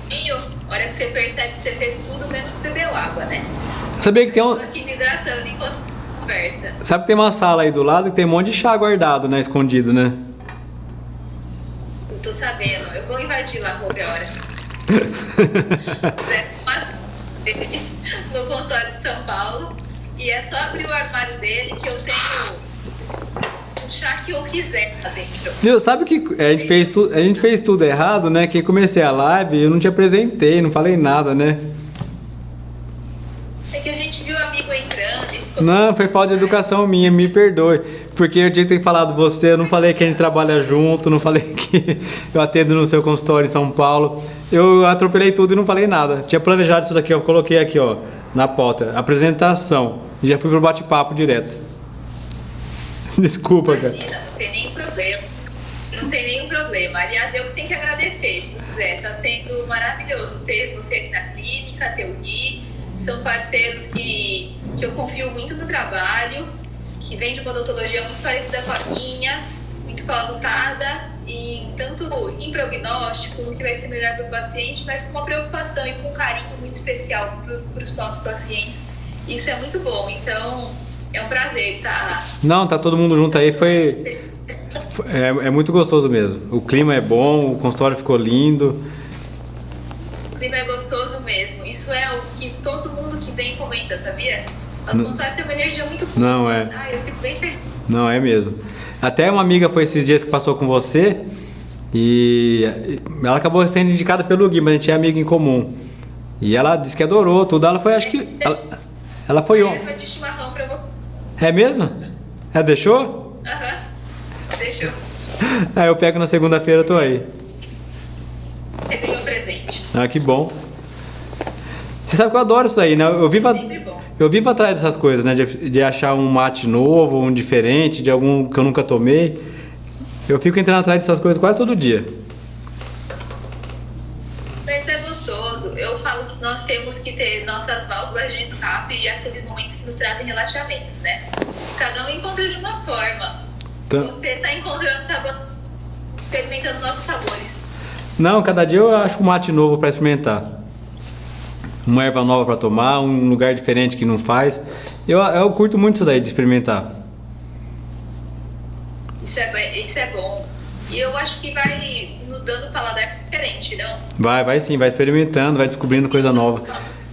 S2: vinho, hora que você percebe que você fez tudo menos bebeu água, né?
S1: Sabia que tem
S2: Eu tô aqui me hidratando enquanto conversa.
S1: Sabe que tem uma sala aí do lado que tem um monte de chá guardado, né, escondido, né?
S2: Eu tô sabendo, eu vou invadir lá qualquer hora. No consultório de São Paulo, e é só abrir o armário dele que eu tenho o chá que eu quiser lá dentro.
S1: Viu, sabe que a gente fez tudo errado, né? Que comecei a live, eu não te apresentei, não falei nada, né?
S2: É que a gente viu o amigo entrando e ficou...
S1: Não, foi falta de educação minha, me perdoe. Porque eu tinha que ter falado você, eu não falei que a gente trabalha junto, não falei que eu atendo no seu consultório em São Paulo. Eu atropelei tudo e não falei nada. Tinha planejado isso daqui, eu coloquei aqui, ó, na pauta, apresentação. E já fui pro bate-papo direto. Desculpa,
S2: Imagina,
S1: cara.
S2: não tem nenhum problema. Não tem nenhum problema. Aliás, eu que tenho que agradecer. Zé, tá sendo maravilhoso ter você aqui na clínica, ter o Gui. São parceiros que eu confio muito no trabalho, que vem de uma odontologia muito parecida com a minha, muito pautada, tanto em prognóstico, no que vai ser melhor para o paciente, mas com uma preocupação e com um carinho muito especial para os nossos pacientes. Isso é muito bom, então é um prazer estar...
S1: Não, tá todo mundo junto aí, é muito gostoso mesmo. O clima é bom, o consultório ficou lindo.
S2: O clima é gostoso mesmo. Isso é o que todo mundo que vem comenta, sabia? O consultório tem uma energia muito boa.
S1: Não, é.
S2: Eu fico bem feliz.
S1: Não, é mesmo. Até uma amiga foi esses dias que passou com você e ela acabou sendo indicada pelo Gui, mas a gente é amiga em comum. E ela disse que adorou tudo. Ela foi, acho que... Ela foi ontem.
S2: Erva de chimarrão pra você.
S1: É mesmo? É, deixou?
S2: Aham. Deixou.
S1: Ah, eu pego na segunda-feira, eu tô aí.
S2: Você ganhou presente.
S1: Ah, que bom. Você sabe que eu adoro isso aí, né?
S2: Sempre bom.
S1: Eu vivo atrás dessas coisas, né? De achar um mate novo, um diferente, de algum que eu nunca tomei. Eu fico entrando atrás dessas coisas quase todo dia.
S2: Mas é gostoso. Eu falo que nós temos que ter nossas válvulas de escape e aqueles momentos que nos trazem relaxamento, né? Cada um encontra de uma forma.
S1: Então...
S2: Você tá encontrando sabor, experimentando novos sabores.
S1: Não, cada dia eu acho um mate novo para experimentar. Uma erva nova para tomar, um lugar diferente que não faz. Eu curto muito isso daí, de experimentar.
S2: Isso é bom. E eu acho que vai nos dando paladar diferente, não?
S1: Vai sim, vai experimentando, vai descobrindo coisa nova.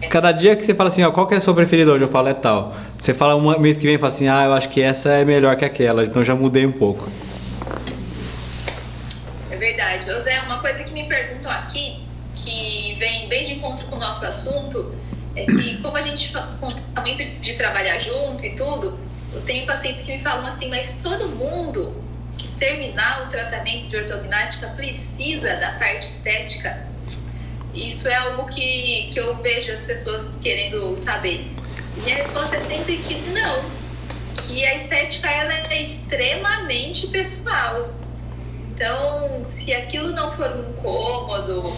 S1: Cada dia que você fala assim, ó, qual que é a sua preferida hoje? Eu falo, é tal. Você fala um mês que vem e fala assim, ah, eu acho que essa é melhor que aquela, então já mudei um pouco.
S2: É verdade. José, uma coisa que me perguntam aqui, que vem bem de encontro com o nosso assunto, é que como a gente gosta muito de trabalhar junto e tudo, eu tenho pacientes que me falam assim, mas todo mundo que terminar o tratamento de ortognática precisa da parte estética? Isso é algo que eu vejo as pessoas querendo saber. E minha resposta é sempre que não, que a estética ela é extremamente pessoal. Então, se aquilo não for um incômodo,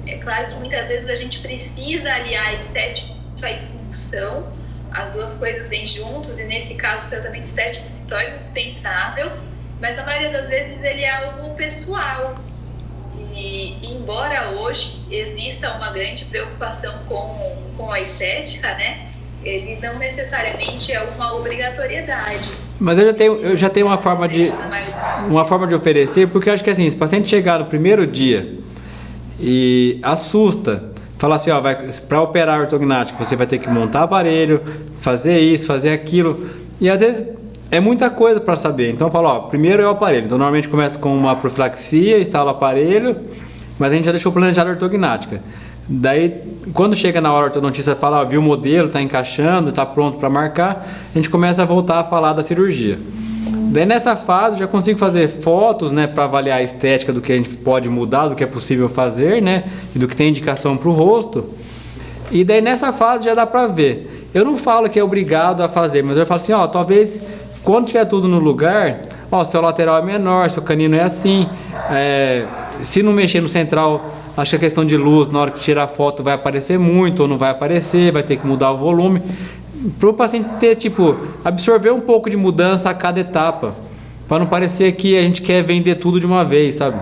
S2: é claro que muitas vezes a gente precisa aliar a estética e função, as duas coisas vêm juntos, e nesse caso o tratamento estético se torna indispensável, mas na maioria das vezes ele é algo pessoal. E embora hoje exista uma grande preocupação com a estética, né, ele não necessariamente é uma obrigatoriedade.
S1: Mas eu já tenho uma forma de oferecer, porque eu acho que assim, se o paciente chegar no primeiro dia e assusta, fala assim, ó, para operar a ortognática você vai ter que montar aparelho, fazer isso, fazer aquilo, e às vezes é muita coisa para saber. Então eu falo, ó, primeiro é o aparelho. Então normalmente começa com uma profilaxia, instala o aparelho, mas a gente já deixou planejado a ortognática. Daí, quando chega na hora, o ortodontista fala, ó, viu o modelo, tá encaixando, tá pronto para marcar, a gente começa a voltar a falar da cirurgia. Daí nessa fase já consigo fazer fotos, né, para avaliar a estética do que a gente pode mudar, do que é possível fazer, né, e do que tem indicação para o rosto. E daí nessa fase já dá para ver. Eu não falo que é obrigado a fazer, mas eu falo assim, ó, talvez quando tiver tudo no lugar, ó, seu lateral é menor, seu canino é assim, se não mexer no central, acho que a questão de luz, na hora que tirar a foto vai aparecer muito ou não vai aparecer, vai ter que mudar o volume, para o paciente ter, tipo, absorver um pouco de mudança a cada etapa, para não parecer que a gente quer vender tudo de uma vez, sabe?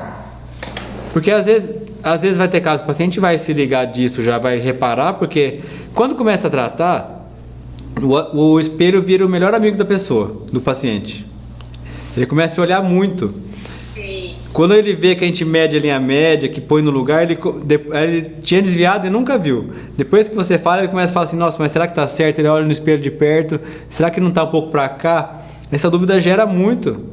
S1: Porque às vezes vai ter caso, o paciente vai se ligar disso, já vai reparar, porque quando começa a tratar, o espelho vira o melhor amigo da pessoa, do paciente. Ele começa a olhar muito.
S2: Sim.
S1: Quando ele vê que a gente mede a linha média, que põe no lugar, ele tinha desviado e nunca viu. Depois que você fala, ele começa a falar assim, nossa, mas será que tá certo? Ele olha no espelho de perto, será que não tá um pouco para cá? Essa dúvida gera muito.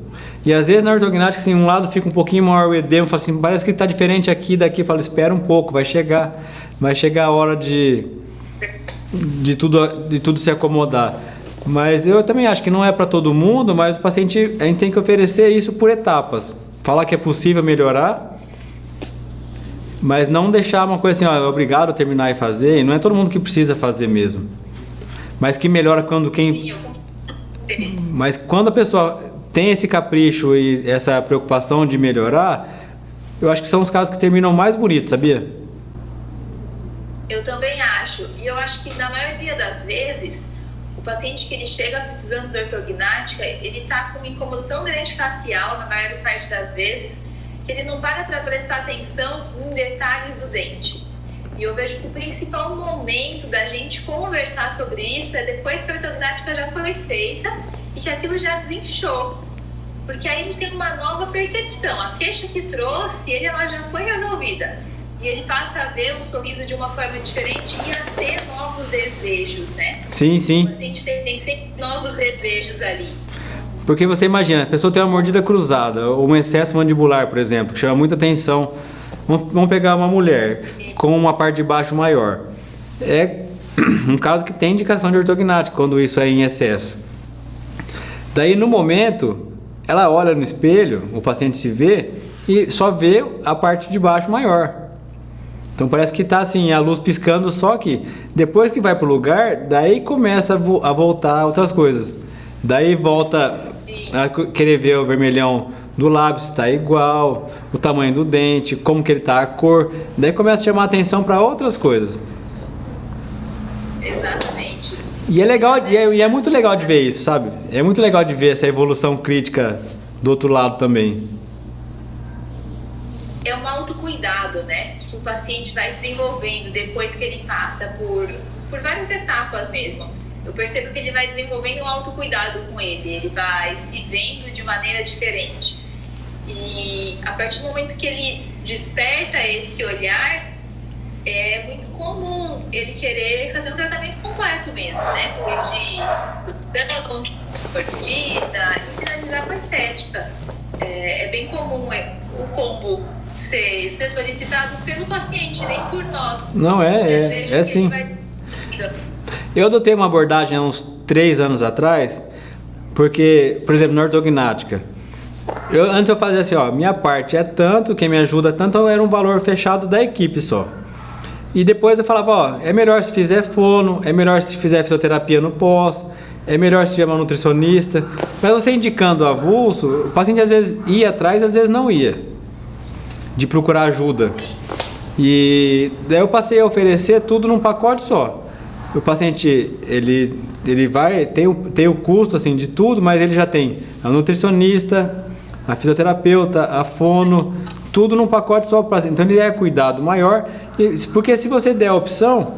S1: E às vezes na ortognática, assim, um lado fica um pouquinho maior o edema, fala assim, parece que tá diferente aqui, daqui, fala, espera um pouco, vai chegar a hora de tudo se acomodar. Mas eu também acho que não é para todo mundo, mas o paciente, a gente tem que oferecer isso por etapas. Falar que é possível melhorar, mas não deixar uma coisa assim, ó, é obrigado a terminar e fazer, e não é todo mundo que precisa fazer mesmo. Mas que melhora quando Mas quando a pessoa tem esse capricho e essa preocupação de melhorar, eu acho que são os casos que terminam mais bonitos, sabia?
S2: Eu também acho. E eu acho que na maioria das vezes, o paciente que ele chega precisando de ortognática, ele está com um incômodo tão grande facial, na maior parte das vezes, que ele não para prestar atenção em detalhes do dente. E eu vejo que o principal momento da gente conversar sobre isso é depois que a ortognática já foi feita e que aquilo já desinchou. Porque aí ele tem uma nova percepção. A queixa que trouxe, ela já foi resolvida. E ele passa a ver o sorriso de uma forma diferente e a ter novos desejos, né?
S1: Sim, sim.
S2: O paciente tem sempre novos desejos ali.
S1: Porque você imagina, a pessoa tem uma mordida cruzada, ou um excesso mandibular, por exemplo, que chama muita atenção. Vamos pegar uma mulher com uma parte de baixo maior. É um caso que tem indicação de ortognática quando isso é em excesso. Daí, no momento, ela olha no espelho, o paciente se vê e só vê a parte de baixo maior. Então parece que está assim, a luz piscando, só que depois que vai para o lugar, daí começa a voltar outras coisas. Daí volta a querer ver o vermelhão do lábio, se está igual, o tamanho do dente, como que ele está, a cor. Daí começa a chamar a atenção para outras coisas.
S2: Exatamente.
S1: E é legal, e é muito legal de ver isso, sabe? É muito legal de ver essa evolução crítica do outro lado também.
S2: É um autocuidado, né? Que o paciente vai desenvolvendo depois que ele passa por várias etapas mesmo. Eu percebo que ele vai desenvolvendo um autocuidado com ele vai se vendo de maneira diferente. E a partir do momento que ele desperta esse olhar, é muito comum ele querer fazer um tratamento completo mesmo, né? Corrigir mordida e finalizar com a estética. É bem comum o combo ser solicitado pelo paciente, nem por nós.
S1: Não, é sim. Eu adotei uma abordagem há uns 3 anos atrás, porque, por exemplo, na ortognática, antes eu fazia assim, ó, minha parte é tanto, quem me ajuda tanto, era um valor fechado da equipe só. E depois eu falava, ó, é melhor se fizer fono, é melhor se fizer fisioterapia no pós, é melhor se tiver uma nutricionista. Mas você indicando avulso, o paciente às vezes ia atrás, às vezes não ia, de procurar ajuda. E daí eu passei a oferecer tudo num pacote só. O paciente, ele vai, tem o custo assim, de tudo, mas ele já tem a nutricionista, a fisioterapeuta, a fono, tudo num pacote só para o paciente. Então ele é cuidado maior, porque se você der a opção,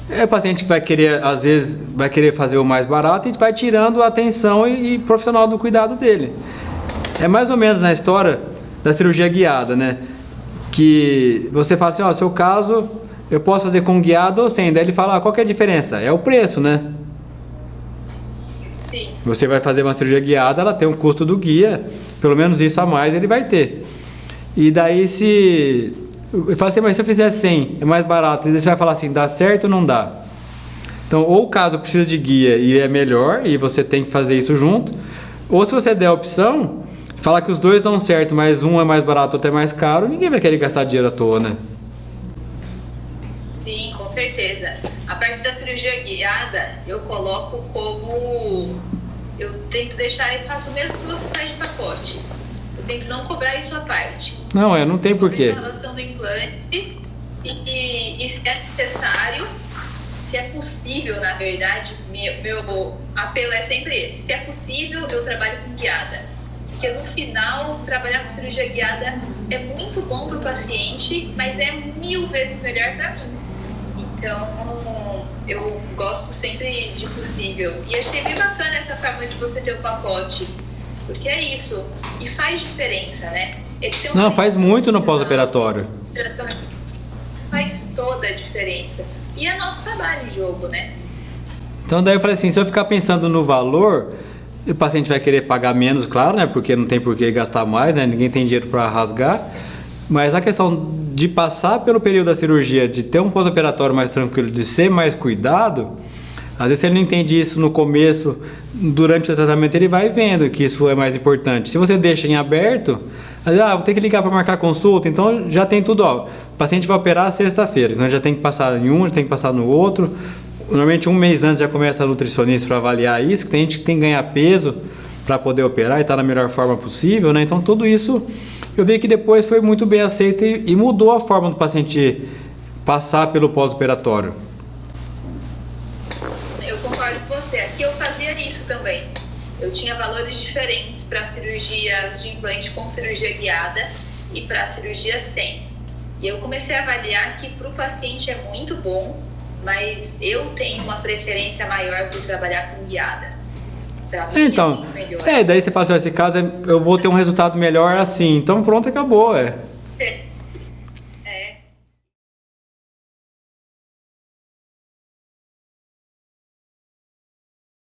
S1: o paciente que vai querer, às vezes, vai querer fazer o mais barato e vai tirando a atenção e profissional do cuidado dele. É mais ou menos na história da cirurgia guiada, né? Que você fala assim, ó, seu caso, eu posso fazer com guiado ou sem. Daí ele fala, qual que é a diferença? É o preço, né?
S2: Sim.
S1: Você vai fazer uma cirurgia guiada, ela tem um custo do guia, pelo menos isso a mais ele vai ter. E daí eu falo assim, mas se eu fizer 100, é mais barato. E daí você vai falar assim, dá certo ou não dá? Então, ou o caso precisa de guia e é melhor, e você tem que fazer isso junto, ou se você der a opção, falar que os dois dão certo, mas um é mais barato, outro é mais caro, ninguém vai querer gastar dinheiro à toa, né?
S2: Sim, com certeza. A parte da cirurgia guiada, eu coloco como... Eu tento deixar e faço o mesmo que você faz de pacote. Eu tento não cobrar isso à parte.
S1: Não tem porquê.
S2: A relação do implante e se é necessário, se é possível, na verdade, meu apelo é sempre esse. Se é possível, eu trabalho com guiada. Porque no final, trabalhar com cirurgia guiada é muito bom para o paciente, mas é 1000 vezes melhor para mim. Então, eu gosto sempre de possível. E achei bem bacana essa forma de você ter o pacote. Porque é isso. E faz diferença, né?
S1: Não, faz muito no pós-operatório.
S2: Faz toda a diferença. E é nosso trabalho em jogo, né?
S1: Então daí eu falei assim, se eu ficar pensando no valor, o paciente vai querer pagar menos, claro, né? Porque não tem por que gastar mais, né? Ninguém tem dinheiro para rasgar. Mas a questão de passar pelo período da cirurgia, de ter um pós-operatório mais tranquilo, de ser mais cuidado, às vezes ele não entende isso no começo, durante o tratamento ele vai vendo que isso é mais importante. Se você deixa em aberto, vou ter que ligar para marcar consulta, então já tem tudo, ó, o paciente vai operar sexta-feira, então já tem que passar em um, já tem que passar no outro. Normalmente um mês antes já começa a nutricionista para avaliar isso, que tem gente que tem que ganhar peso para poder operar e estar na melhor forma possível, né? Então tudo isso eu vi que depois foi muito bem aceito e mudou a forma do paciente passar pelo pós-operatório.
S2: Eu concordo com você. Aqui eu fazia isso também. Eu tinha valores diferentes para cirurgias de implante com cirurgia guiada e para cirurgia sem. E eu comecei a avaliar que para o paciente é muito bom, mas eu tenho uma preferência maior por trabalhar com guiada. Pra mim
S1: Então,
S2: é muito melhor.
S1: daí você fala assim, ó, esse caso eu vou ter um resultado melhor assim. Então pronto, acabou,
S2: É,